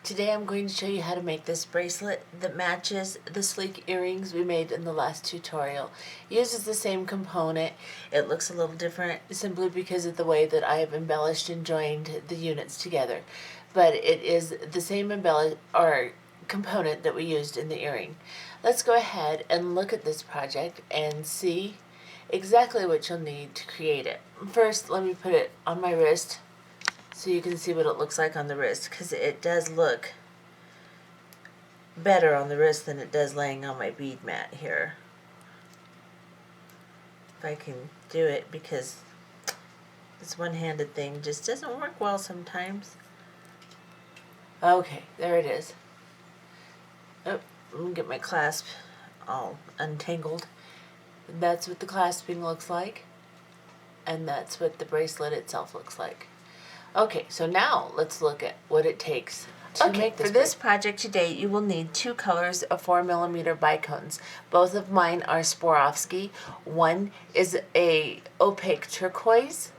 Today I'm going to show you how to make this bracelet that matches the sleek earrings we made in the last tutorial. It uses the same component. It looks a little different simply because of the way that I have embellished and joined the units together. But it is the same component that we used in the earring. Let's go ahead and look at this project and see exactly what you'll need to create it. First, let me put it on my wrist so you can see what it looks like on the wrist, because it does look better on the wrist than it does laying on my bead mat here. If I can do it, because this one-handed thing just doesn't work well sometimes. Okay, there it is. Oh, let me get my clasp all untangled. That's what the clasping looks like, and that's what the bracelet itself looks like. Okay, so now let's look at what it takes to make this. For this project today, you will need 2 colors of 4mm Bicones. Both of mine are Swarovski. One is a opaque turquoise,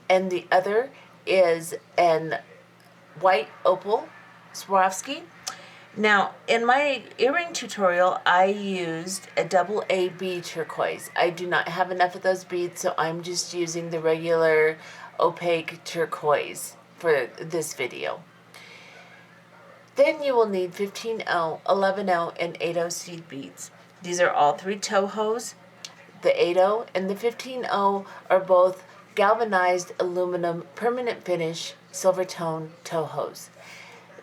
and the other is an white opal Swarovski. Now, in my earring tutorial, I used a AA bead turquoise. I do not have enough of those beads, so I'm just using the regular opaque turquoise for this video. Then you will need 15-0, 11-0, and 8-0 seed beads. These are all 3 Tohos. The 8-0 and the 15-0 are both galvanized aluminum permanent finish silver tone Tohos.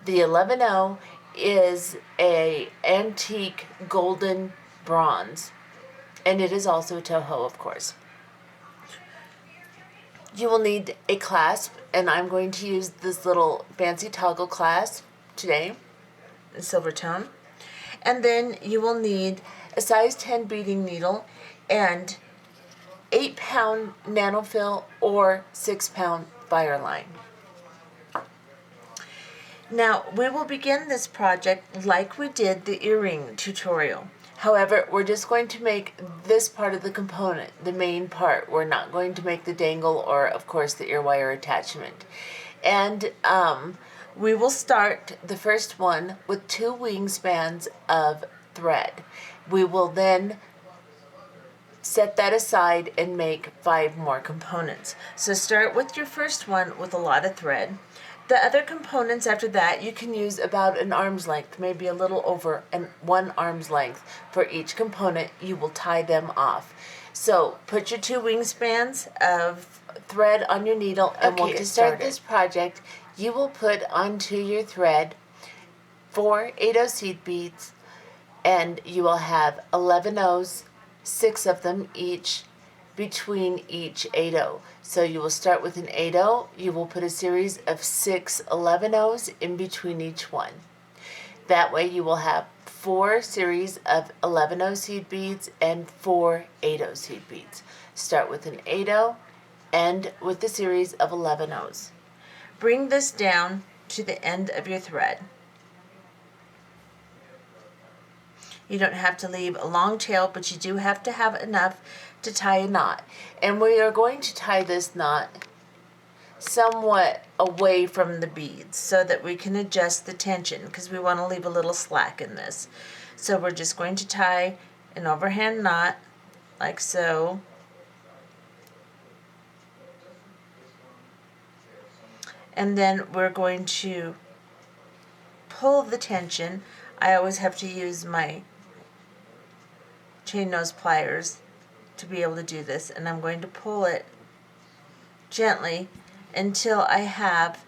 The 11-0 is a antique golden bronze, and it is also a Toho, of course. You will need a clasp, and I'm going to use this little fancy toggle clasp today, in silver tone. And then you will need a size 10 beading needle and 8-pound Nanofil or 6-pound Fireline. Now, we will begin this project like we did the earring tutorial. However, we're just going to make this part of the component, the main part. We're not going to make the dangle or, of course, the ear wire attachment. And we will start the first one with 2 wingspans of thread. We will then set that aside and make 5 more components. So start with your first one with a lot of thread. The other components after that, you can use about an arm's length, maybe a little over 1 arm's length for each component. You will tie them off. So put your 2 wingspans of thread on your needle, and we'll get started. To start this project, you will put onto your thread 4 8-0 seed beads, and you will have 11 O's, 6 of them each, between each 8-0. So you will start with an 8-0, you will put a series of 6 11-0s in between each one. That way you will have 4 series of 11-0 seed beads and 4 8-0 seed beads. Start with an 8-0, end with a series of 11-0s. Bring this down to the end of your thread. You don't have to leave a long tail, but you do have to have enough to tie a knot. And we are going to tie this knot somewhat away from the beads so that we can adjust the tension, because we want to leave a little slack in this. So we're just going to tie an overhand knot like so. And then we're going to pull the tension. I always have to use my chain nose pliers to be able to do this, and I'm going to pull it gently until I have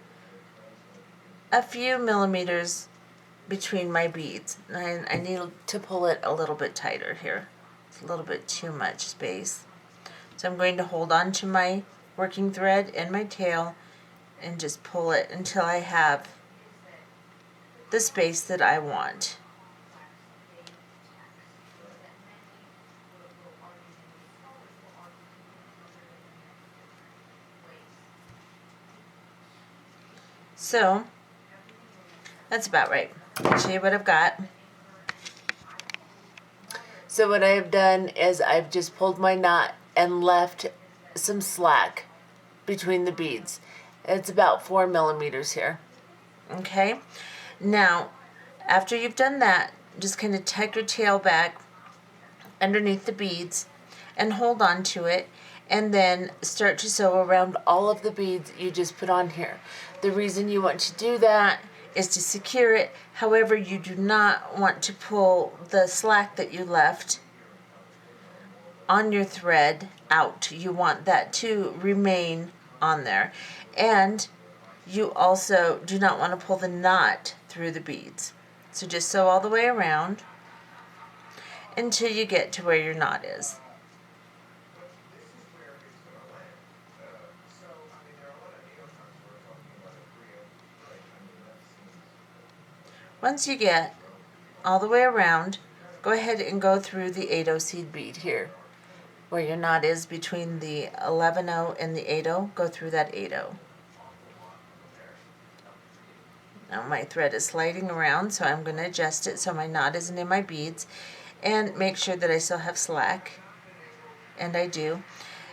a few millimeters between my beads. And I need to pull it a little bit tighter here. It's a little bit too much space. So I'm going to hold on to my working thread and my tail and just pull it until I have the space that I want. So that's about right. I'll show you what I've got. So what I have done is I've just pulled my knot and left some slack between the beads. It's about 4 millimeters here. Okay. Now, after you've done that, just kind of tuck your tail back underneath the beads and hold on to it, and then start to sew around all of the beads you just put on here. The reason you want to do that is to secure it. However, you do not want to pull the slack that you left on your thread out. You want that to remain on there. And you also do not want to pull the knot through the beads. So just sew all the way around until you get to where your knot is. Once you get all the way around, go ahead and go through the 8/0 seed bead here. Where your knot is between the 11/0 and the 8/0, go through that 8/0. Now my thread is sliding around, so I'm going to adjust it so my knot isn't in my beads, and make sure that I still have slack, and I do.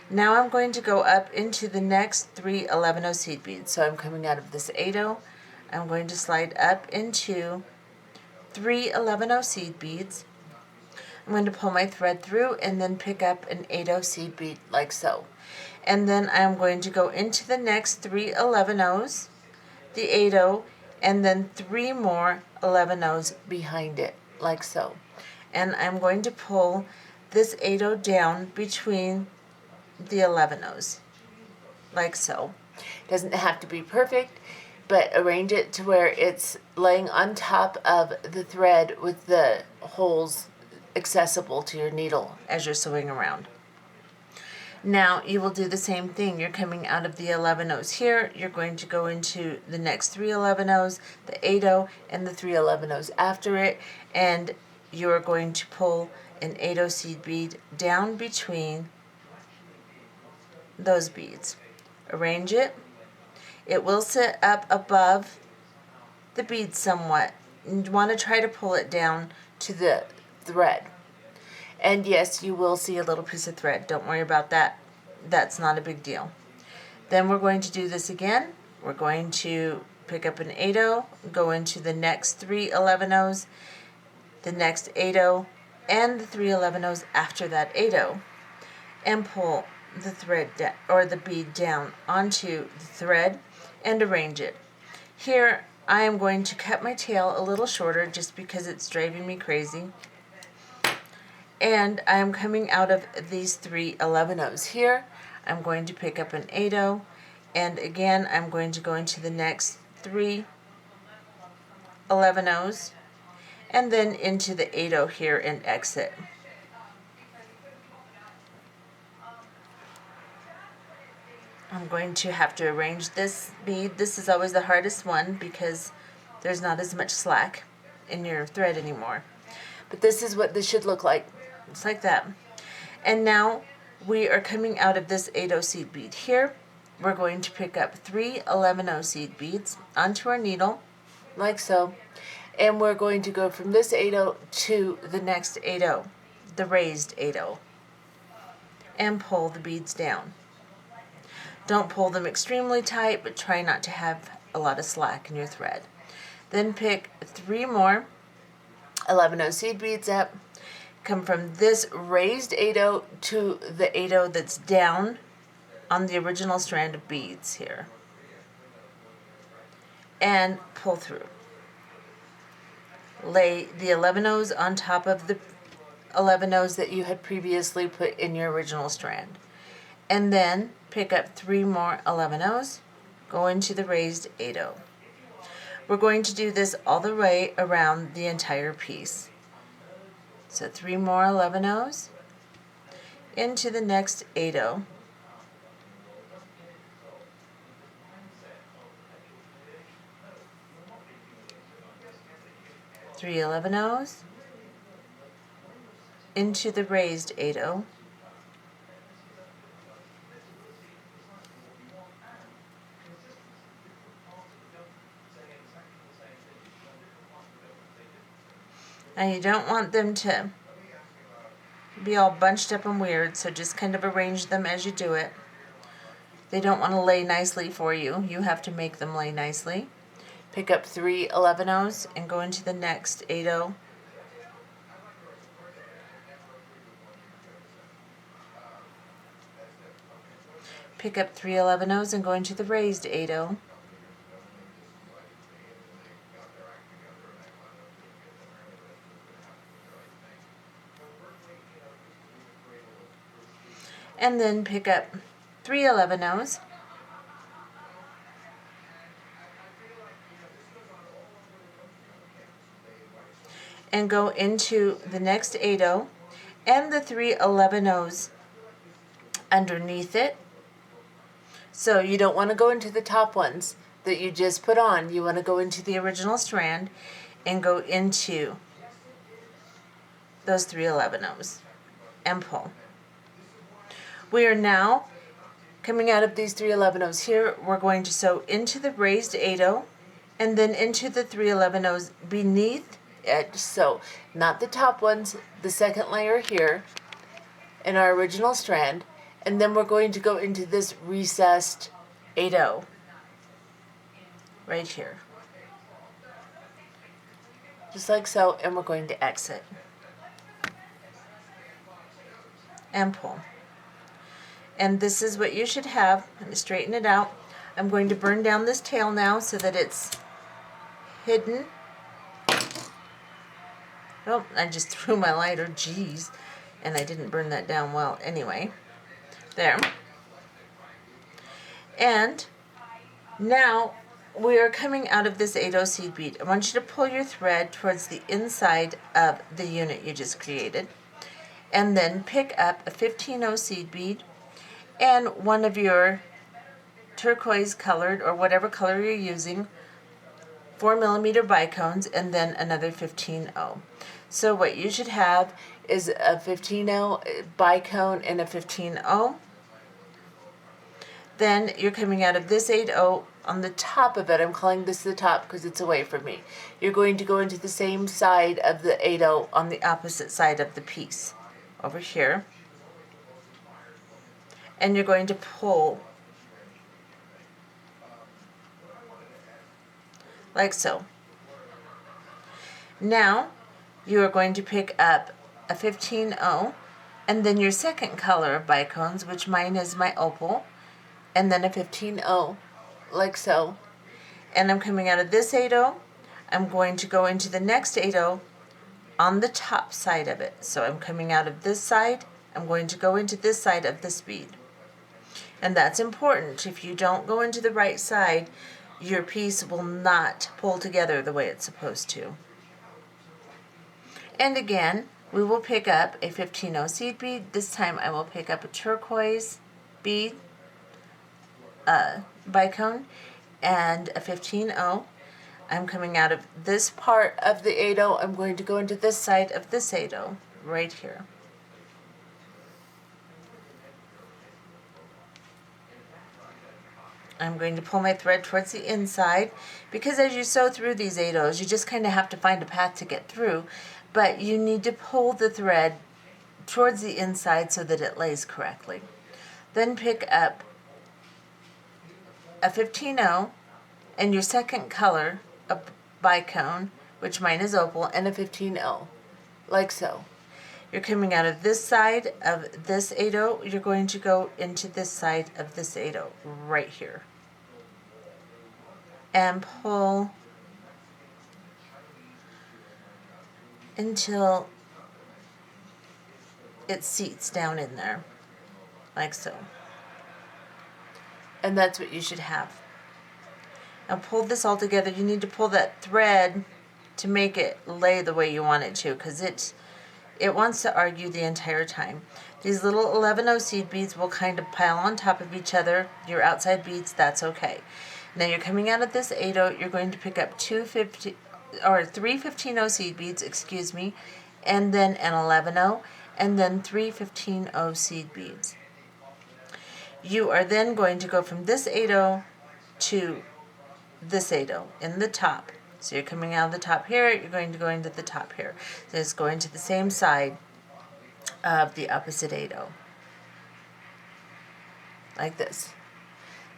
Now I'm going to go up into the next 3 11/0 seed beads. So I'm coming out of this 8/0, I'm going to slide up into 3 11/0 seed beads. I'm going to pull my thread through and then pick up an 8/0 seed bead like so. And then I'm going to go into the next 3 11/0s, the 8/0, and then 3 more 11/0s behind it like so. And I'm going to pull this 8/0 down between the 11/0s like so. Doesn't have to be perfect, but arrange it to where it's laying on top of the thread with the holes accessible to your needle as you're sewing around. Now you will do the same thing. You're coming out of the 11/0s here. You're going to go into the next 3 11/0s, the 8/0, and the 3 11/0s after it, and you're going to pull an 8/0 seed bead down between those beads. Arrange it. It will sit up above the bead somewhat. You want to try to pull it down to the thread. And yes, you will see a little piece of thread. Don't worry about that. That's not a big deal. Then we're going to do this again. We're going to pick up an 8/0, go into the next 3 11/0s, the next 8/0, and the 3 11/0s after that 8/0, and pull the thread or the bead down onto the thread and arrange it. Here I am going to cut my tail a little shorter just because it's driving me crazy. And I am coming out of these 3 11/0s here. I'm going to pick up an 8/0, and again I'm going to go into the next 3 11/0s, and then into the 8/0 here and exit. I'm going to have to arrange this bead. This is always the hardest one because there's not as much slack in your thread anymore. But this is what this should look like. It's like that. And now we are coming out of this 8/0 seed bead here. We're going to pick up 3 11/0 seed beads onto our needle, like so. And we're going to go from this 8/0 to the next 8/0, the raised 8/0, and pull the beads down. Don't pull them extremely tight, but try not to have a lot of slack in your thread. Then pick 3 more 11/0 seed beads up, come from this raised 8/0 to the 8/0 that's down on the original strand of beads here, and pull through. Lay the 11/0s on top of the 11/0s that you had previously put in your original strand, and then pick up 3 more 11/0s, go into the raised 8/0. We're going to do this all the way around the entire piece. So 3 more 11/0s into the next 8/0. Three 11/0s into the raised 8/0. And you don't want them to be all bunched up and weird, so just kind of arrange them as you do it. They don't want to lay nicely for you. You have to make them lay nicely. Pick up 3 11-ohs and go into the next 8-oh. Pick up 3 11-ohs and go into the raised 8-oh. And then pick up 3 11-ohs and go into the next 8-oh and the 3 11-ohs underneath it. So you don't want to go into the top ones that you just put on. You want to go into the original strand and go into those 3 11-ohs and pull. We are now coming out of these 3 11-ohs here. We're going to sew into the raised 8-oh and then into the 3 11-ohs beneath it. So not the top ones, the second layer here in our original strand, and then we're going to go into this recessed 8-oh right here, just like so, and we're going to exit and pull. And this is what you should have. Let me straighten it out. I'm going to burn down this tail now so that it's hidden. Oh, I just threw my lighter, geez, and I didn't burn that down well anyway. There. And now we are coming out of this 8-oh seed bead. I want you to pull your thread towards the inside of the unit you just created, and then pick up a 15-oh seed bead and one of your turquoise colored, or whatever color you're using, 4mm bicones, and then another 15-oh. So what you should have is a 15-oh bicone and a 15-oh. Then you're coming out of this 8-oh on the top of it. I'm calling this the top because it's away from me. You're going to go into the same side of the 8-oh on the opposite side of the piece over here. And you're going to pull like so. Now you are going to pick up a 15-oh and then your second color of bicones, which mine is my opal, and then a 15-oh like so. And I'm coming out of this 8-oh. I'm going to go into the next 8-oh on the top side of it. So I'm coming out of this side. I'm going to go into this side of this bead. And that's important. If you don't go into the right side, your piece will not pull together the way it's supposed to. And again, we will pick up a 15-oh seed bead. This time I will pick up a turquoise bead, bicone, and a 15-oh. I'm coming out of this part of the 8-oh. I'm going to go into this side of this 8-oh right here. I'm going to pull my thread towards the inside, because as you sew through these 8-ohs, you just kind of have to find a path to get through, but you need to pull the thread towards the inside so that it lays correctly. Then pick up a 15-oh and your second color of bicone, which mine is opal, and a 15-oh, like so. You're coming out of this side of this 8-oh, you're going to go into this side of this 8-oh right here. And pull until it seats down in there, like so. And that's what you should have. Now pull this all together. You need to pull that thread to make it lay the way you want it to, because it wants to argue the entire time. These little 11-oh seed beads will kind of pile on top of each other. Your outside beads, that's okay. Now you're coming out of this 8-oh, you're going to pick up three 15-oh seed beads, excuse me, and then an 11-oh, and then 3 15-oh seed beads. You are then going to go from this 8-oh to this 8-oh in the top. So you're coming out of the top here, you're going to go into the top here. So it's going to the same side of the opposite 8-oh, like this.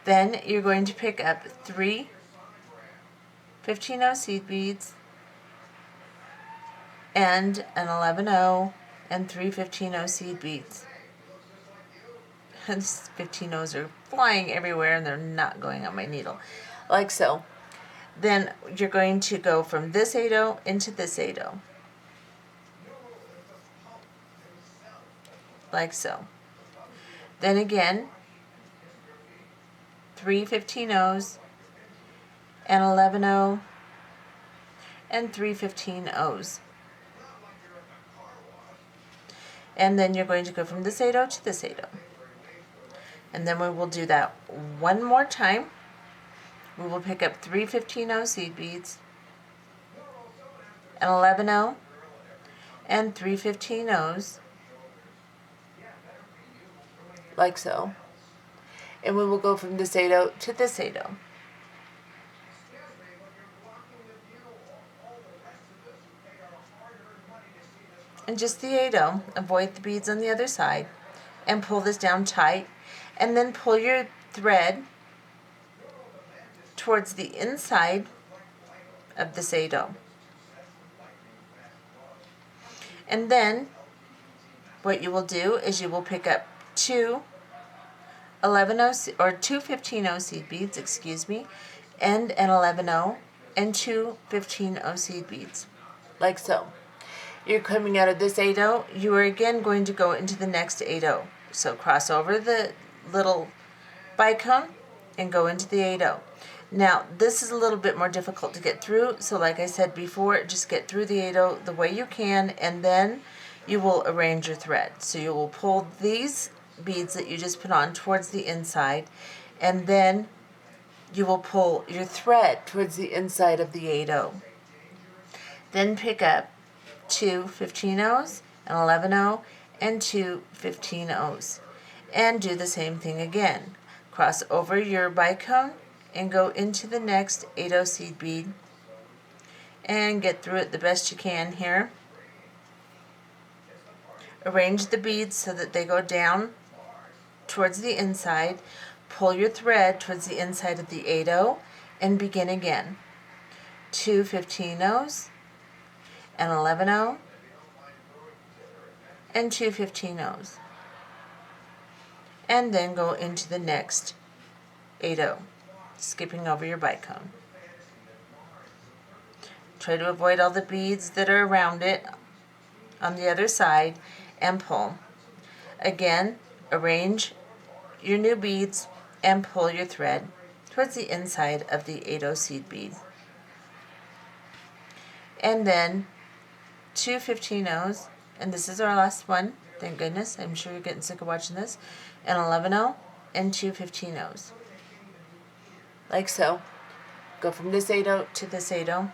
Then you're going to pick up 3 15-0 seed beads, and an 11-0 and 3 15-0 seed beads. And 15-0s are flying everywhere and they're not going on my needle, like so. Then you're going to go from this 8-0 into this 8-0, like so. Then again, 3 15-0s, and 11-0 and 3 15-0s. And then you're going to go from this 8-0 to this 8-0. And then we will do that one more time. We will pick up 3 15-0 seed beads, an 11-0 and 3 15-0s, like so. And we will go from this 8-0 to this 8-0. And just the 8-0, avoid the beads on the other side, and pull this down tight, and then pull your thread towards the inside of this 8-0. And then what you will do is you will pick up two 11-0 or two 15-0 seed beads, excuse me, and an 11-0 and two 15-0 seed beads, like so. You're coming out of this 8-0, you are again going to go into the next 8-0. So cross over the little bicone and go into the 8-0. Now, this is a little bit more difficult to get through, so like I said before, just get through the 8-0 the way you can, and then you will arrange your thread. So you will pull these beads that you just put on towards the inside, and then you will pull your thread towards the inside of the 8-0. Then pick up two 15-0s, an 11-0, and two 15-0s. And do the same thing again. Cross over your bicone and go into the next 8-0 seed bead and get through it the best you can here. Arrange the beads so that they go down towards the inside. Pull your thread towards the inside of the 8-0 and begin again. Two 15-0s, an 11-0, and two 15-0s. And then go into the next 8-0, skipping over your bicone. Try to avoid all the beads that are around it on the other side and pull. Again, arrange your new beads and pull your thread towards the inside of the 8-0 seed bead. And then two 15-0s, and this is our last one, thank goodness, I'm sure you're getting sick of watching this, an 11-0 and two 15-0s, like so. Go from this 8-0 to this 8-0.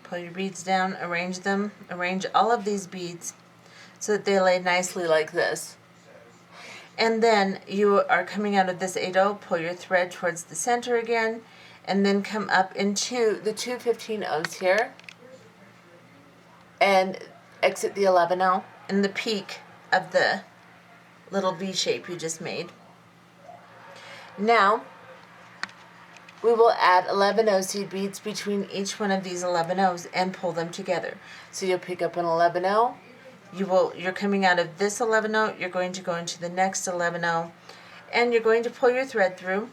Pull your beads down, arrange them, arrange all of these beads so that they lay nicely like this. And then you are coming out of this 8-0, pull your thread towards the center again, and then come up into the two 15-0s here, and exit the 11-0 in the peak of the little V shape you just made. Now, we will add 11-0 seed beads between each one of these 11-0s and pull them together. So you'll pick up an 11-0, you're coming out of this 11-0, you're going to go into the next 11-0, and you're going to pull your thread through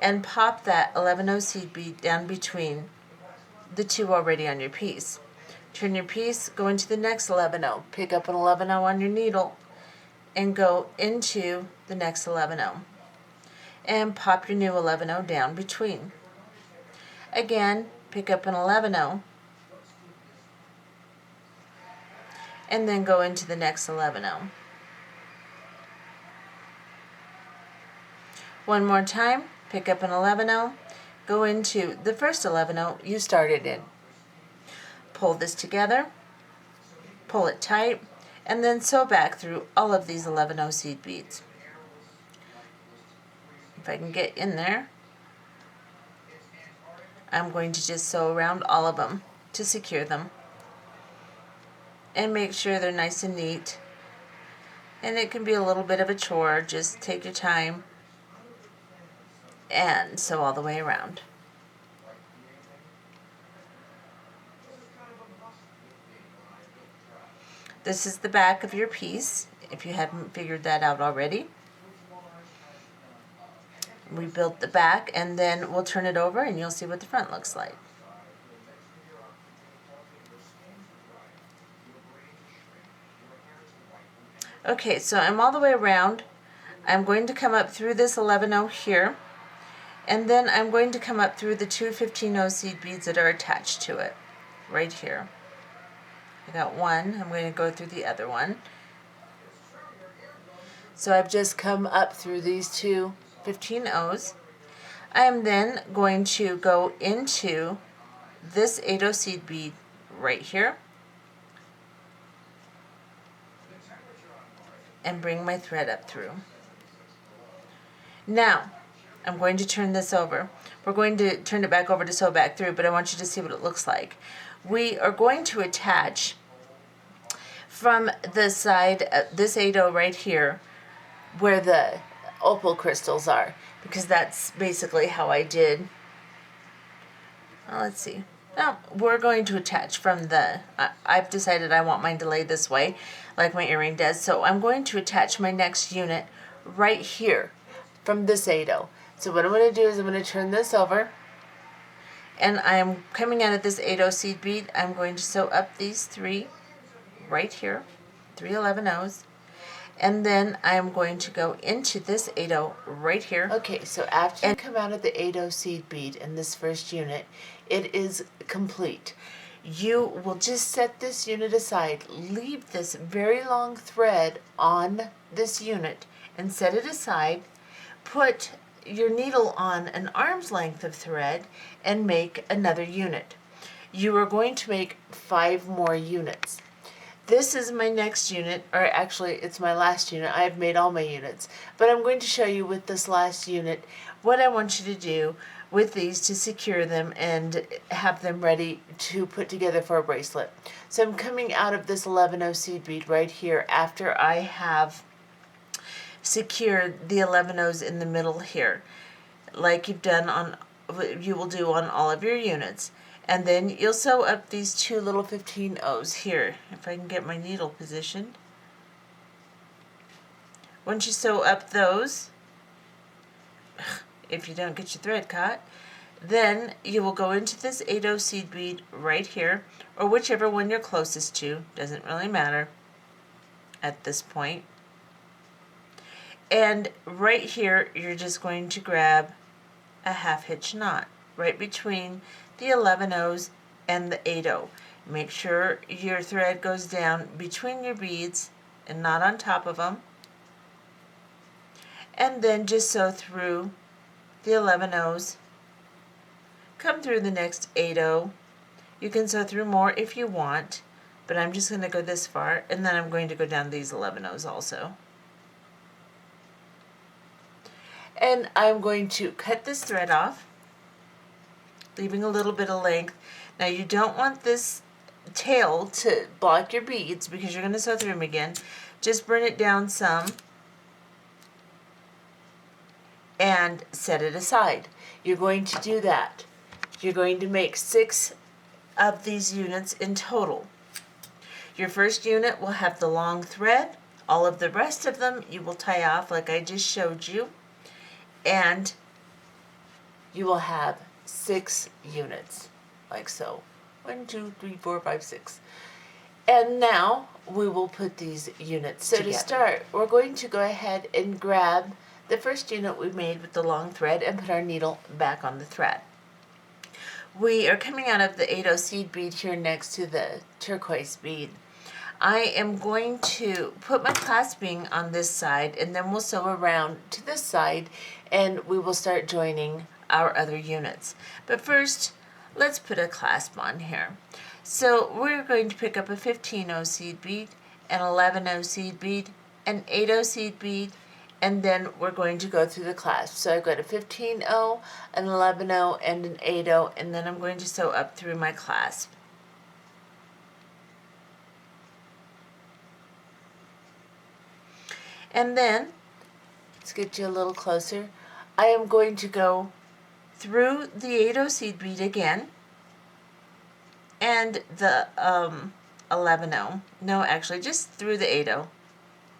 and pop that 11-0 seed bead down between the two already on your piece. Turn your piece, go into the next 11-0, pick up an 11-0 on your needle, and go into the next 11-0. And pop your new 11-0 down between. Again, pick up an 11-0, and then go into the next 11-0. One more time, pick up an 11-0, go into the first 11-0 you started in. Pull this together, pull it tight, and then sew back through all of these 11-0 seed beads. If I can get in there. I'm going to just sew around all of them to secure them and make sure they're nice and neat. And it can be a little bit of a chore. Just take your time and sew all the way around. This is the back of your piece, if you haven't figured that out already. We built the back, and then we'll turn it over and you'll see what the front looks like. Okay, so I'm all the way around. I'm going to come up through this 11-0 here, and then I'm going to come up through the two 15-0 seed beads that are attached to it, right here. I got one, I'm going to go through the other one. So I've just come up through these two 15-0s. I am then going to go into this 8-0 seed bead right here and bring my thread up through. Now, I'm going to turn this over. We're going to turn it back over to sew back through, but I want you to see what it looks like. We are going to attach from the side, this 8-0 right here, where the opal crystals are, because that's basically how I did. Well, let's see. Now, we're going to attach from the, I've decided I want mine to lay this way, like my earring does, so I'm going to attach my next unit right here from this 8-0. So what I'm going to do is I'm going to turn this over, and I'm coming out of this 8-0 seed bead. I'm going to sew up these three right here, 3 11-0s, and then I'm going to go into this 8-0 right here. Okay, so after you come out of the 8-0 seed bead in this first unit, it is complete. You will just set this unit aside, leave this very long thread on this unit and set it aside, put your needle on an arm's length of thread and make another unit. You are going to make 5 more units. This is my next unit, or actually it's my last unit. I've made all my units, but I'm going to show you with this last unit what I want you to do with these to secure them and have them ready to put together for a bracelet. So I'm coming out of this 11-0 seed bead right here after I have secured the 11-0s in the middle here, like you will do on all of your units. And then you'll sew up these two little 15-0s here, if I can get my needle positioned. Once you sew up those, if you don't get your thread caught, then you will go into this 8-0 seed bead right here, or whichever one you're closest to, doesn't really matter at this point. And right here, you're just going to grab a half hitch knot right between the 11-0s and the 8-0. Make sure your thread goes down between your beads and not on top of them. And then just sew through the 11-0s. Come through the next 8-0. You can sew through more if you want, but I'm just going to go this far, and then I'm going to go down these 11-0s also. And I'm going to cut this thread off, leaving a little bit of length. Now you don't want this tail to block your beads because you're going to sew through them again. Just burn it down some and set it aside. You're going to do that. You're going to make 6 of these units in total. Your first unit will have the long thread. All of the rest of them you will tie off like I just showed you, and you will have 6 units, like so. 1, 2, 3, 4, 5, 6. And now we will put these units together. To start, we're going to go ahead and grab the first unit we made with the long thread and put our needle back on the thread. We are coming out of the 8-0 seed bead here next to the turquoise bead. I am going to put my clasping on this side, and then we'll sew around to this side and we will start joining our other units. But first, let's put a clasp on here. So we're going to pick up a 15-0 seed bead, an 11-0 seed bead, an 8-0 seed bead, and then we're going to go through the clasp. So I've got a 15-0, an 11-0, and an 8-0, and then I'm going to sew up through my clasp. And then, let's get you a little closer, I am going to go through the 8-0 seed bead again, and the 11-0. No, actually, just through the 8-0. I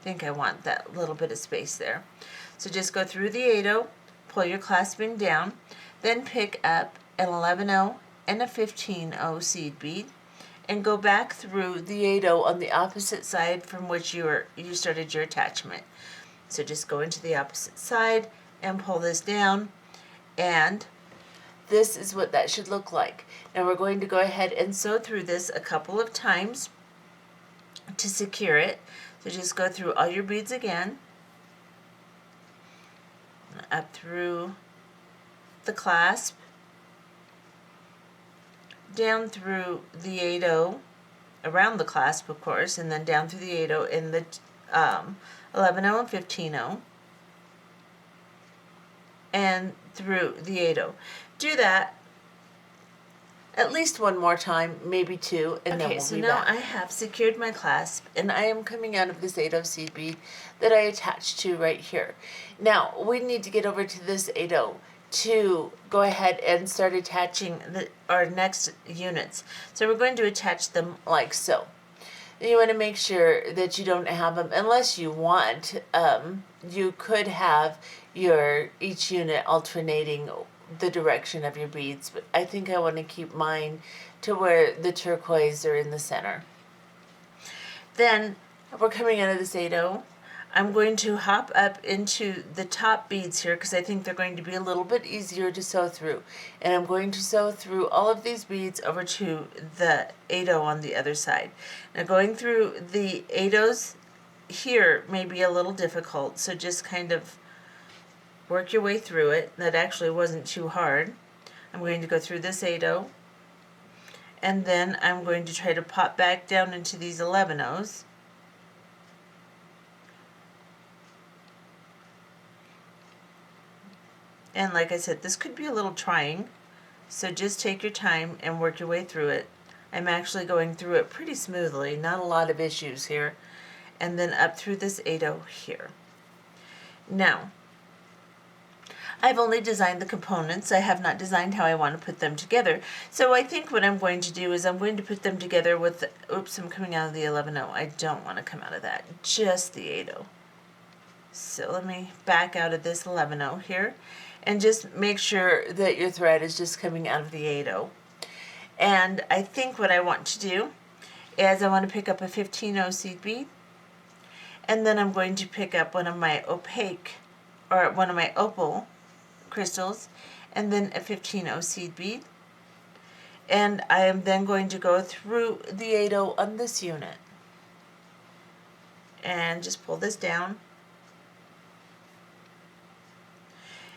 think I want that little bit of space there. So just go through the 8-0, pull your clasping down, then pick up an 11-0 and a 15-0 seed bead, and go back through the 8-0 on the opposite side from which you started your attachment. So just go into the opposite side and pull this down, and this is what that should look like. Now we're going to go ahead and sew through this a couple of times to secure it. So just go through all your beads again, up through the clasp, down through the 8-0, around the clasp of course, and then down through the 8-0 in the 11-0 and 15-0, and through the 8-0. Do that at least one more time, maybe two, and then we'll be back. I have secured my clasp, and I am coming out of this 8-0 seed bead that I attached to right here. Now, we need to get over to this 8-0 to go ahead and start attaching our next units. So we're going to attach them like so. You want to make sure that you don't have them, unless you want, you could have each unit alternating the direction of your beads, but I think I want to keep mine to where the turquoise are in the center. Then we're coming out of this 8-0. I'm going to hop up into the top beads here because I think they're going to be a little bit easier to sew through. And I'm going to sew through all of these beads over to the 8-0 on the other side. Now going through the 8-0s here may be a little difficult, so just kind of work your way through it. That actually wasn't too hard. I'm going to go through this 8-0, and then I'm going to try to pop back down into these 11-0s. And like I said, this could be a little trying, so just take your time and work your way through it. I'm actually going through it pretty smoothly, not a lot of issues here. And then up through this 8-0 here. Now, I've only designed the components. I have not designed how I want to put them together. So I think what I'm going to do is I'm going to put them together with, oops, I'm coming out of the 11-0. I don't want to come out of that, just the 8-0. So let me back out of this 11-0 here, and just make sure that your thread is just coming out of the 8-0. And I think what I want to do is I want to pick up a 15-0 seed bead, and then I'm going to pick up one of my opaque, or one of my opal crystals, and then a 15-0 seed bead. And I am then going to go through the 8-0 on this unit. And just pull this down.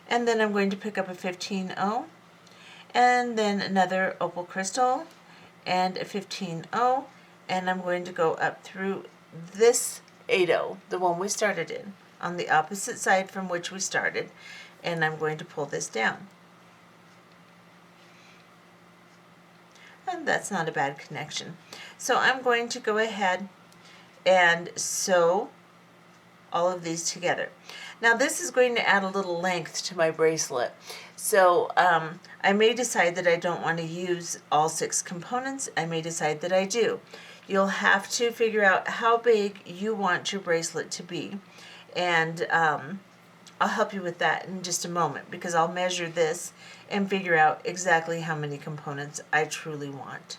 And then I'm going to pick up a 15-0, and then another opal crystal, and a 15-0, and I'm going to go up through this 8-0, the one we started in, on the opposite side from which we started, and I'm going to pull this down. And that's not a bad connection. So I'm going to go ahead and sew all of these together. Now this is going to add a little length to my bracelet. So I may decide that I don't want to use all 6 components. I may decide that I do. You'll have to figure out how big you want your bracelet to be. And I'll help you with that in just a moment, because I'll measure this and figure out exactly how many components I truly want.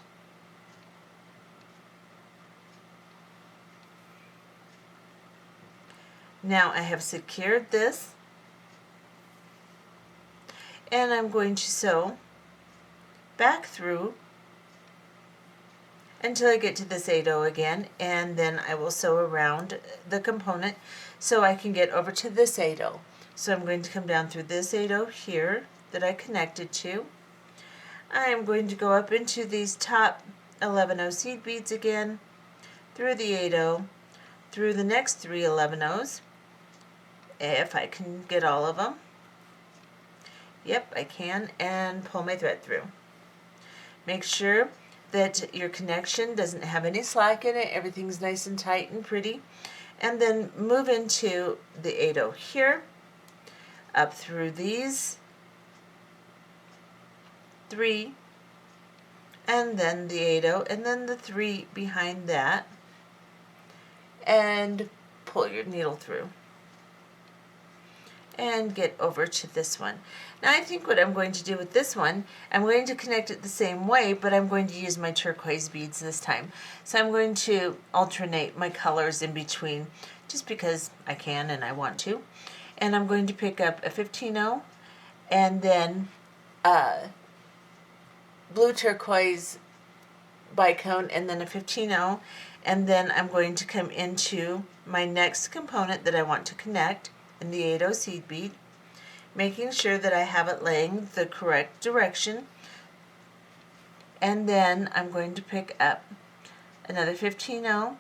Now I have secured this, and I'm going to sew back through until I get to this 8-0 again, and then I will sew around the component so I can get over to this 8-0. So I'm going to come down through this 8-0 here that I connected to. I am going to go up into these top 11-0 seed beads again, through the 8-0, through the next 3 11-0s, if I can get all of them. Yep, I can, and pull my thread through. Make sure that your connection doesn't have any slack in it. Everything's nice and tight and pretty. And then move into the 8/0 here, up through these 3, and then the 8/0, and then the 3 behind that, and pull your needle through. And get over to this one. Now I think what I'm going to do with this one, I'm going to connect it the same way, but I'm going to use my turquoise beads this time. So I'm going to alternate my colors in between, just because I can and I want to. And I'm going to pick up a 15/0 and then blue turquoise bicone and then a 15/0, and then I'm going to come into my next component that I want to connect in the 8/0 seed bead, making sure that I have it laying the correct direction, and then I'm going to pick up another 15/0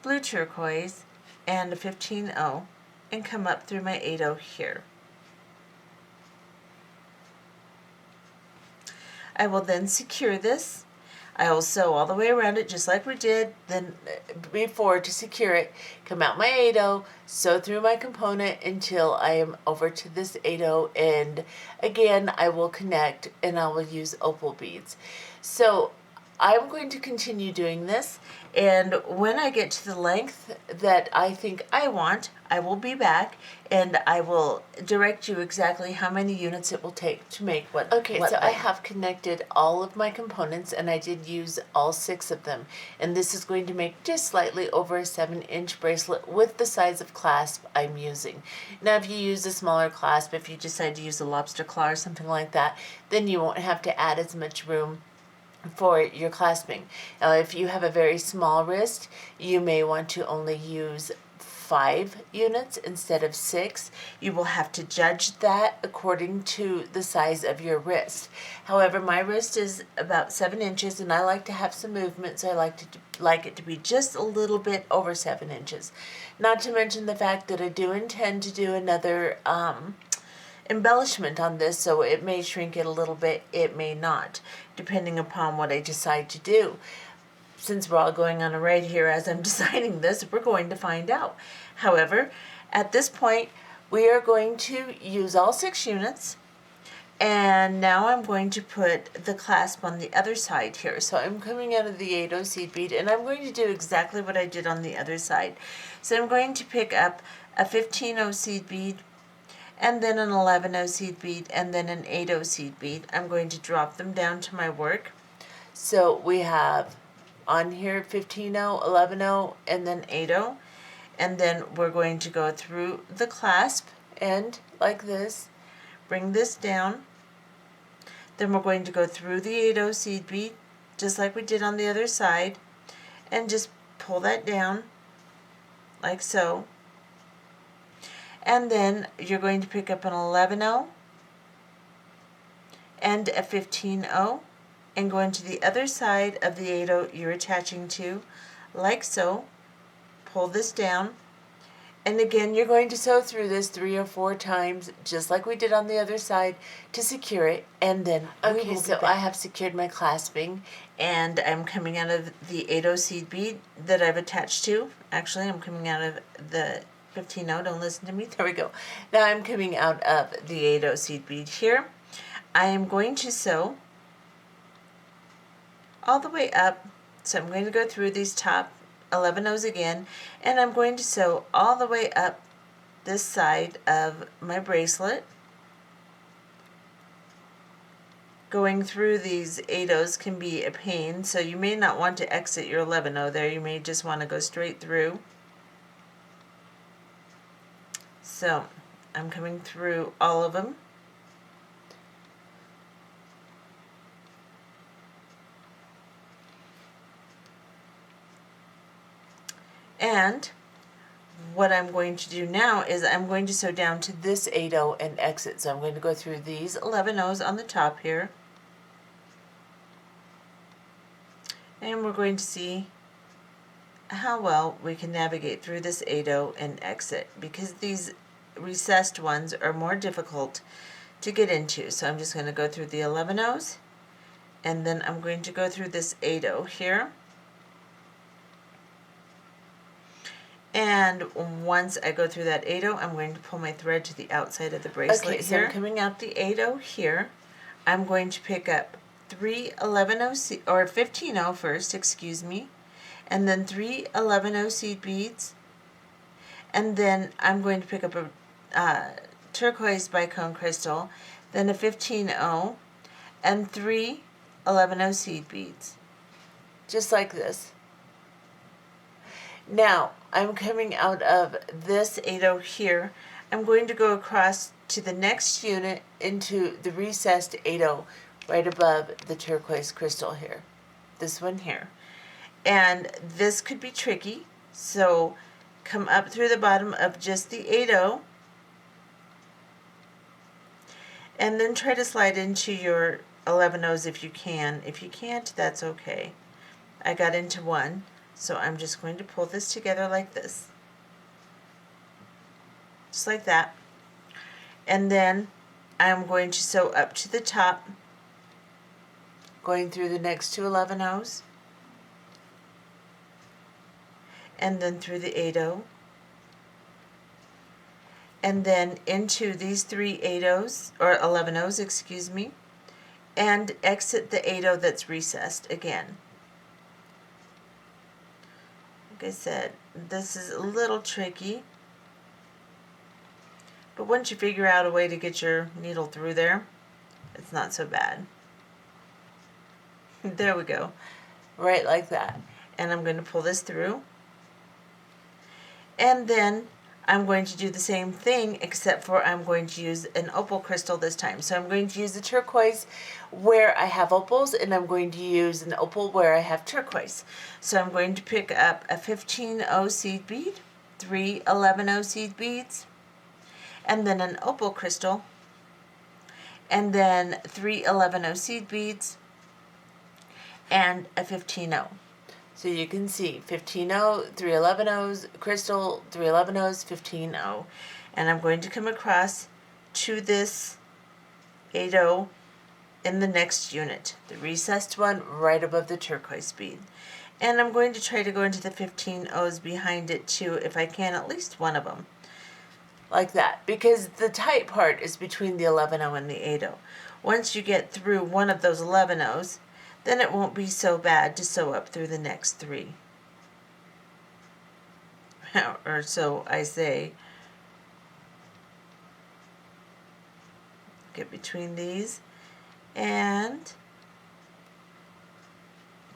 blue turquoise and a 15/0 and come up through my 8/0 here. I will then secure this. I will sew all the way around it just like we did then before to secure it. Come out my 8/0, sew through my component until I am over to this 8/0, and again I will connect and I will use opal beads. So I'm going to continue doing this, and when I get to the length that I think I want, I will be back and I will direct you exactly how many units it will take to make what. Okay, so I have connected all of my components and I did use all 6 of them, and this is going to make just slightly over a 7-inch bracelet with the size of clasp I'm using. Now if you use a smaller clasp, if you decide to use a lobster claw or something like that, then you won't have to add as much room for your clasping. If you have a very small wrist, you may want to only use 5 units instead of 6. You will have to judge that according to the size of your wrist. However, my wrist is about 7 inches and I like to have some movement, so I like it to be just a little bit over 7 inches. Not to mention the fact that I do intend to do another embellishment on this, so it may shrink it a little bit, it may not, depending upon what I decide to do. Since we're all going on a ride here as I'm deciding this, we're going to find out. However, at this point, we are going to use all 6 units, and now I'm going to put the clasp on the other side here. So I'm coming out of the 8/0 seed bead, and I'm going to do exactly what I did on the other side. So I'm going to pick up a 15/0 seed bead, and then an 11/0 seed bead, and then an 8/0 seed bead. I'm going to drop them down to my work. So we have on here 15/0, 11/0, and then 8/0. And then we're going to go through the clasp and like this, bring this down. Then we're going to go through the 8/0 seed bead, just like we did on the other side, and just pull that down like so. And then you're going to pick up an 11/0 and a 15/0 and go into the other side of the 8/0 you're attaching to, like so. Pull this down, and again you're going to sew through this 3 or 4 times just like we did on the other side to secure it, and then okay, so I have secured my clasping and I'm coming out of the 8/0 seed bead that I've attached to. Actually, I'm coming out of the 15/0, don't listen to me, there we go. Now I'm coming out of the 8/0 seed bead here. I am going to sew all the way up, so I'm going to go through these top 11/0s again, and I'm going to sew all the way up this side of my bracelet. Going through these 8/0s can be a pain, so you may not want to exit your 11/0 there, you may just want to go straight through. So I'm coming through all of them. And what I'm going to do now is I'm going to sew down to this 8/0 and exit. So I'm going to go through these 11/0s on the top here. And we're going to see how well we can navigate through this 8/0 and exit, because these recessed ones are more difficult to get into. So I'm just going to go through the 11-0s, and then I'm going to go through this 8-0 here. And once I go through that 8-0, I'm going to pull my thread to the outside of the bracelet. Okay, so I'm coming out the 8-0 here. I'm going to pick up 3 11-0 or 15-0 first, excuse me, and then 3 11-0 seed beads, and then I'm going to pick up a turquoise bicone crystal, then a 15-0, and 3 11-0 seed beads, just like this. Now, I'm coming out of this 8-0 here. I'm going to go across to the next unit into the recessed 8-0 right above the turquoise crystal here. This one here. And this could be tricky, so come up through the bottom of just the 8-0 and then try to slide into your 11-0s if you can. If you can't, that's okay. I got into one. So I'm just going to pull this together like this. Just like that. And then I'm going to sew up to the top, going through the next two 11-0s, and then through the 8-0, and then into these 3 8-0s, or 11-0s, excuse me, and exit the 8-0 that's recessed again. Like I said, this is a little tricky, but once you figure out a way to get your needle through there, it's not so bad. There we go, right like that. And I'm going to pull this through, and then I'm going to do the same thing, except for I'm going to use an opal crystal this time. So I'm going to use the turquoise where I have opals, and I'm going to use an opal where I have turquoise. So I'm going to pick up a 15-0 seed bead, 3 11-0 seed beads, and then an opal crystal, and then 3 11-0 seed beads, and a 15-0. So you can see 15-0, 3 11-0s, crystal, 3 11-0s, 15-0. And I'm going to come across to this 8-0 in the next unit, the recessed one right above the turquoise bead. And I'm going to try to go into the 15-0s behind it too, if I can, at least one of them. Like that, because the tight part is between the 11-0 and the 8-0. Once you get through one of those 11-0s, then it won't be so bad to sew up through the next 3. Or so I say. Get between these and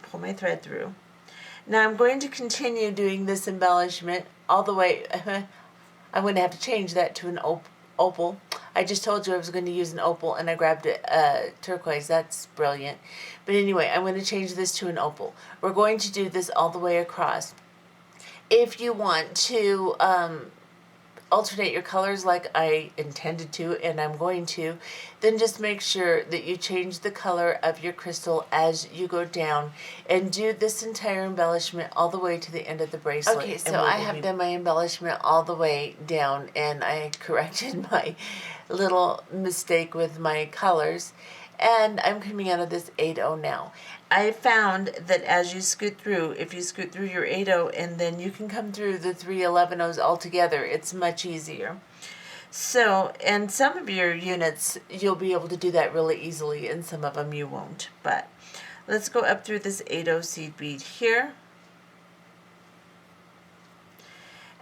pull my thread through. Now I'm going to continue doing this embellishment all the way. I'm going to have to change that to an opal. I just told you I was going to use an opal, and I grabbed a turquoise. That's brilliant. But anyway, I'm going to change this to an opal. We're going to do this all the way across. If you want to alternate your colors like I intended to, and I'm going to, then just make sure that you change the color of your crystal as you go down, and do this entire embellishment all the way to the end of the bracelet. Okay, so I have done my embellishment all the way down, and I corrected my little mistake with my colors, and I'm coming out of this 8-0 now. I found that as you scoot through, if you scoot through your 8-0 and then you can come through the 3 11-0s all together, it's much easier. So, and some of your units, you'll be able to do that really easily, and some of them you won't. But let's go up through this 8-0 seed bead here.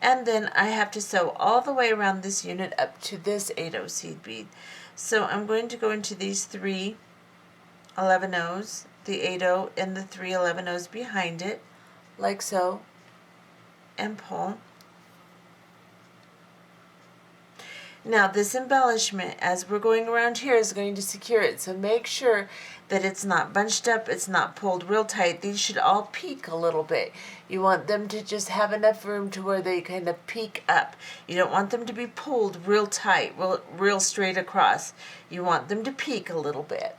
And then I have to sew all the way around this unit up to this 8-0 seed bead. So I'm going to go into these 3 11-0s, the 8-0 and the 3 11-0s behind it, like so, and pull. Now this embellishment, as we're going around here, is going to secure it, so make sure that it's not bunched up, it's not pulled real tight. These should all peek a little bit. You want them to just have enough room to where they kind of peek up. You don't want them to be pulled real tight, real straight across. You want them to peek a little bit,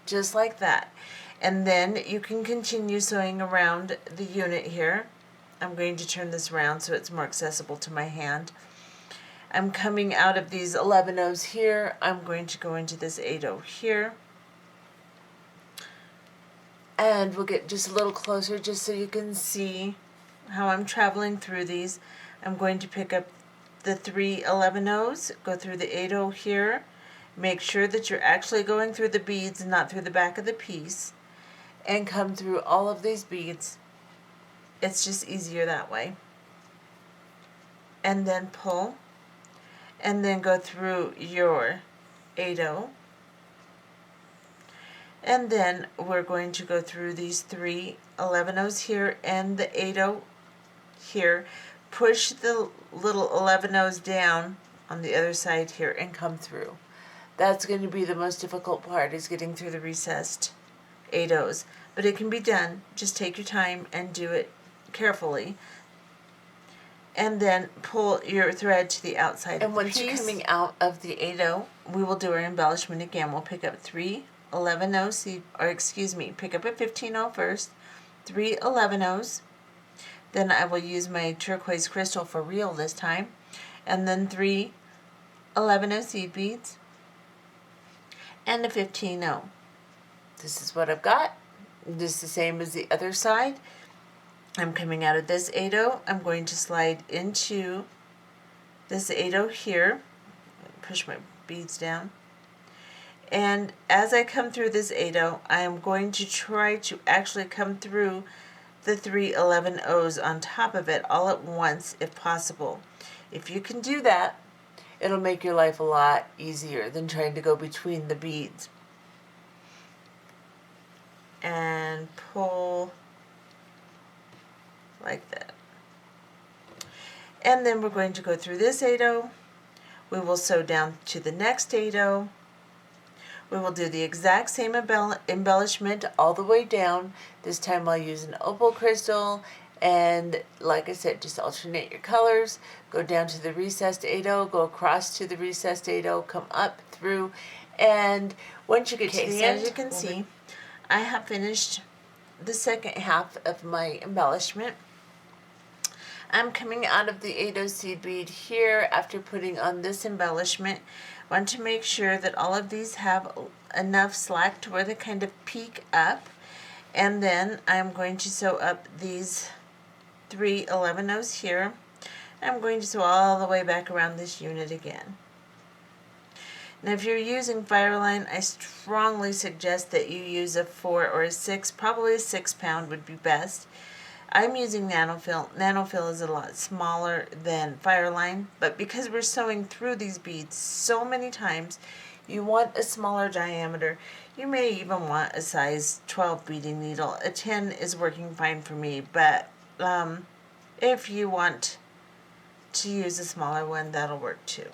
just like that. And then you can continue sewing around the unit here. I'm going to turn this around so it's more accessible to my hand. I'm coming out of these 11-0s here. I'm going to go into this 8-0 here. And we'll get just a little closer just so you can see how I'm traveling through these. I'm going to pick up the 3 11-0s, go through the 8-0 here. Make sure that you're actually going through the beads and not through the back of the piece. And come through all of these beads. It's just easier that way. And then pull. And then go through your 8-0. And then we're going to go through these 3 11-0s here and the 8-0 here. Push the little 11-0s down on the other side here and come through. That's going to be the most difficult part, is getting through the recessed 8-0s. But it can be done. Just take your time and do it carefully. And then pull your thread to the outside of the piece. And once you're coming out of the 8-0, we will do our embellishment again. We'll pick up 3 11-0, pick up a 15-0 first, 3 11-0s. Then I will use my turquoise crystal for real this time. And then 3 11-0 seed beads. And a 15-0. This is what I've got. This is the same as the other side. I'm coming out of this 8-0. I'm going to slide into this 8-0 here. Push my beads down. And as I come through this 8-0, I am going to try to actually come through the 3 11-0s on top of it all at once if possible. If you can do that, it'll make your life a lot easier than trying to go between the beads. And pull like that. And then we're going to go through this 8-0. We will sew down to the next 8-0. We will do the exact same embellishment all the way down. This time I'll use an opal crystal, and like I said, just alternate your colors. Go down to the recessed 8-0, go across to the recessed 8-0, come up through, and once you get to the end, as you can see, I have finished the second half of my embellishment. I'm coming out of the 8-0 seed bead here after putting on this embellishment. Want to make sure that all of these have enough slack to where they kind of peak up. And then I'm going to sew up these 3 11-0s here. I'm going to sew all the way back around this unit again. Now if you're using Fireline, I strongly suggest that you use a 4 or a 6, probably a 6 pound would be best. I'm using Nanofil. Nanofil is a lot smaller than Fireline, but because we're sewing through these beads so many times, you want a smaller diameter. You may even want a size 12 beading needle. A 10 is working fine for me, but if you want to use a smaller one, that'll work too.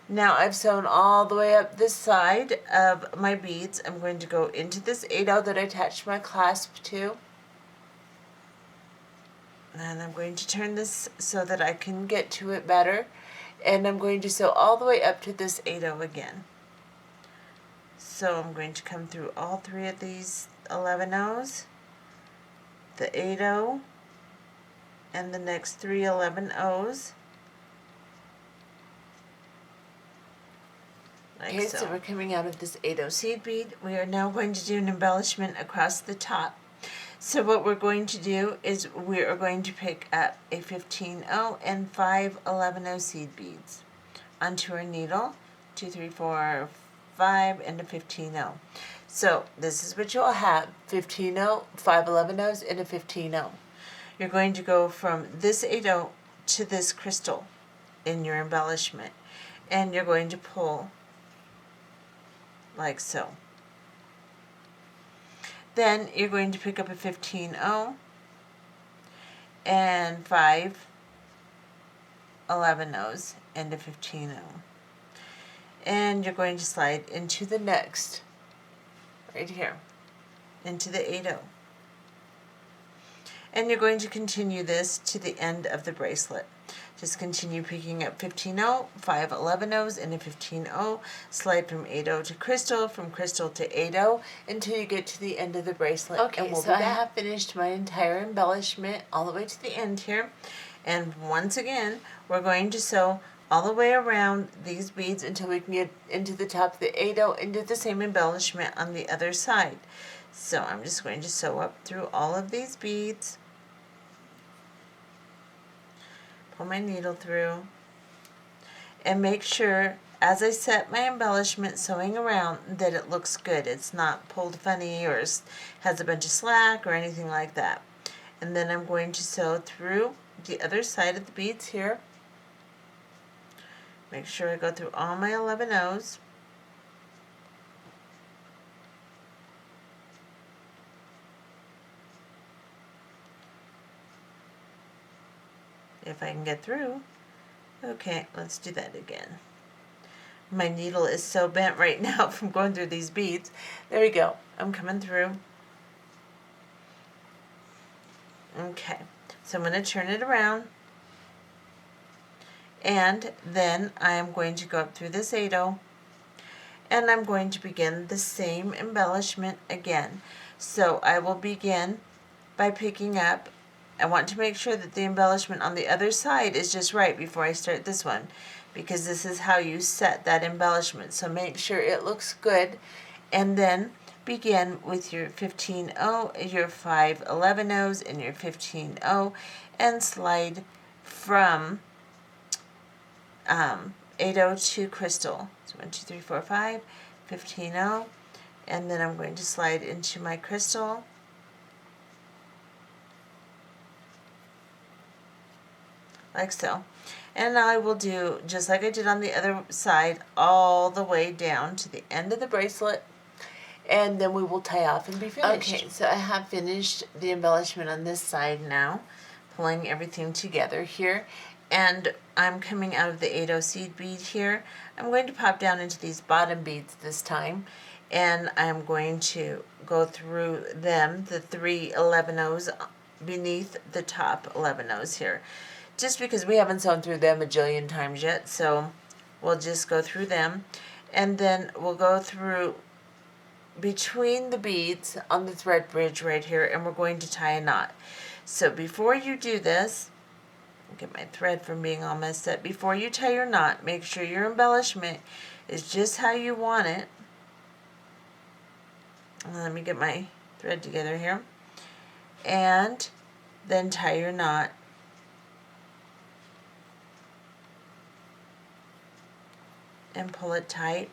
Now I've sewn all the way up this side of my beads. I'm going to go into this 8-0 that I attached my clasp to. And I'm going to turn this so that I can get to it better. And I'm going to sew all the way up to this 8-0 again. So I'm going to come through all 3 of these 11-0s, the 8-0, and the next 3 11-0s. Like okay, so we're coming out of this 8-0 seed bead. We are now going to do an embellishment across the top. So what we're going to do is we are going to pick up a 15-0 and 5 11-0 seed beads onto our needle, 2, 3, 4, 5, and a 15-0. So this is what you'll have, 15-0, 5 11-0s, and a 15-0. You're going to go from this 8-0 to this crystal in your embellishment, and you're going to pull like so. Then you're going to pick up a 15-0 and 5 11-0s and a 15-0. And you're going to slide into the next, right here, into the 8-0. And you're going to continue this to the end of the bracelet. Just continue picking up 15-0, 5 11-0s, and a 15-0. Slide from 8-0 to crystal, from crystal to 8-0, until you get to the end of the bracelet. Okay, and so I have finished my entire embellishment all the way to the end here. And once again, we're going to sew all the way around these beads until we can get into the top of the 8/0 and do the same embellishment on the other side. So I'm just going to sew up through all of these beads, pull my needle through, and make sure as I set my embellishment sewing around that it looks good. It's not pulled funny or has a bunch of slack or anything like that. And then I'm going to sew through the other side of the beads here. Make sure I go through all my 11 O's. If I can get through. Okay, let's do that again. My needle is so bent right now from going through these beads. There we go. I'm coming through. Okay, so I'm going to turn it around. And then I am going to go up through this 8/0. And I'm going to begin the same embellishment again. So I will begin by picking up. I want to make sure that the embellishment on the other side is just right before I start this one, because this is how you set that embellishment. So make sure it looks good, and then begin with your 15/0, your 5 11/0s, and your 15/0, and slide from 8/0 to crystal. So 1, 2, 3, 4, 5, 15/0, and then I'm going to slide into my crystal. Like so. And now I will do just like I did on the other side all the way down to the end of the bracelet, and then we will tie off and be finished. Okay, so I have finished the embellishment on this side now, pulling everything together here, and I'm coming out of the 8/0 seed bead here. I'm going to pop down into these bottom beads this time, and I'm going to go through them, the 3 11/0s beneath the top 11/0s here, just because we haven't sewn through them a jillion times yet. So we'll just go through them, and then we'll go through between the beads on the thread bridge right here, and we're going to tie a knot. So before you do this, get my thread from being all messed up. Before you tie your knot, make sure your embellishment is just how you want it. Let me get my thread together here, and then tie your knot. And pull it tight.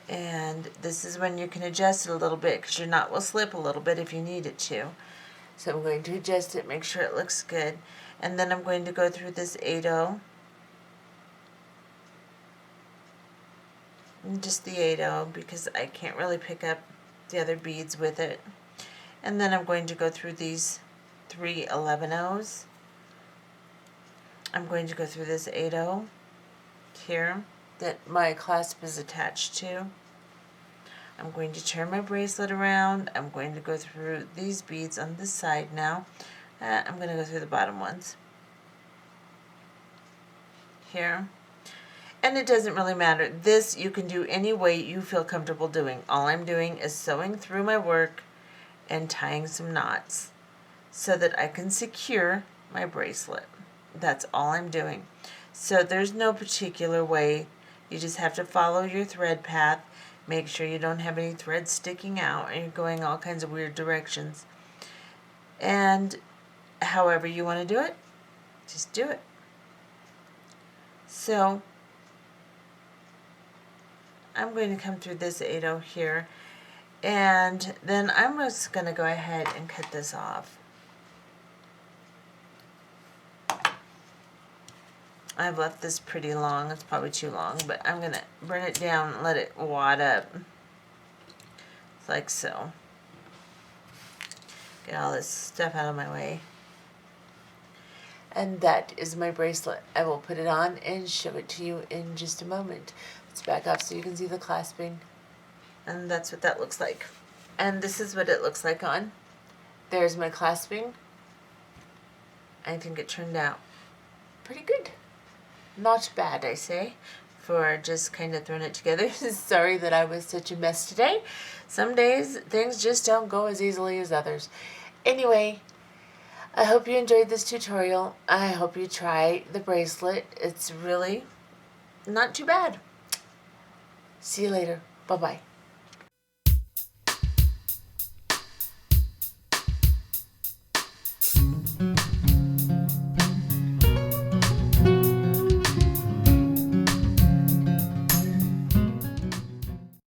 And this is when you can adjust it a little bit, because your knot will slip a little bit if you need it to. So I'm going to adjust it, make sure it looks good. And then I'm going to go through this 8/0. And just the 8/0, because I can't really pick up the other beads with it. And then I'm going to go through these 3 11/0s. I'm going to go through this 8/0 here that my clasp is attached to. I'm going to turn my bracelet around. I'm going to go through these beads on this side now. I'm going to go through the bottom ones here. And it doesn't really matter. This you can do any way you feel comfortable doing. All I'm doing is sewing through my work and tying some knots so that I can secure my bracelet. That's all I'm doing. So there's no particular way. You just have to follow your thread path. Make sure you don't have any threads sticking out and you're going all kinds of weird directions. And however you want to do it, just do it. So I'm going to come through this 8/0 here, and then I'm just going to go ahead and cut this off. I've left this pretty long. It's probably too long, but I'm going to burn it down and let it wad up. Like so. Get all this stuff out of my way. And that is my bracelet. I will put it on and show it to you in just a moment. Let's back up so you can see the clasping. And that's what that looks like. And this is what it looks like on. There's my clasping. I think it turned out pretty good. Not bad, I say, for just kind of throwing it together. Sorry that I was such a mess today. Some days things just don't go as easily as others. Anyway, I hope you enjoyed this tutorial. I hope you try the bracelet. It's really not too bad. See you later. Bye-bye.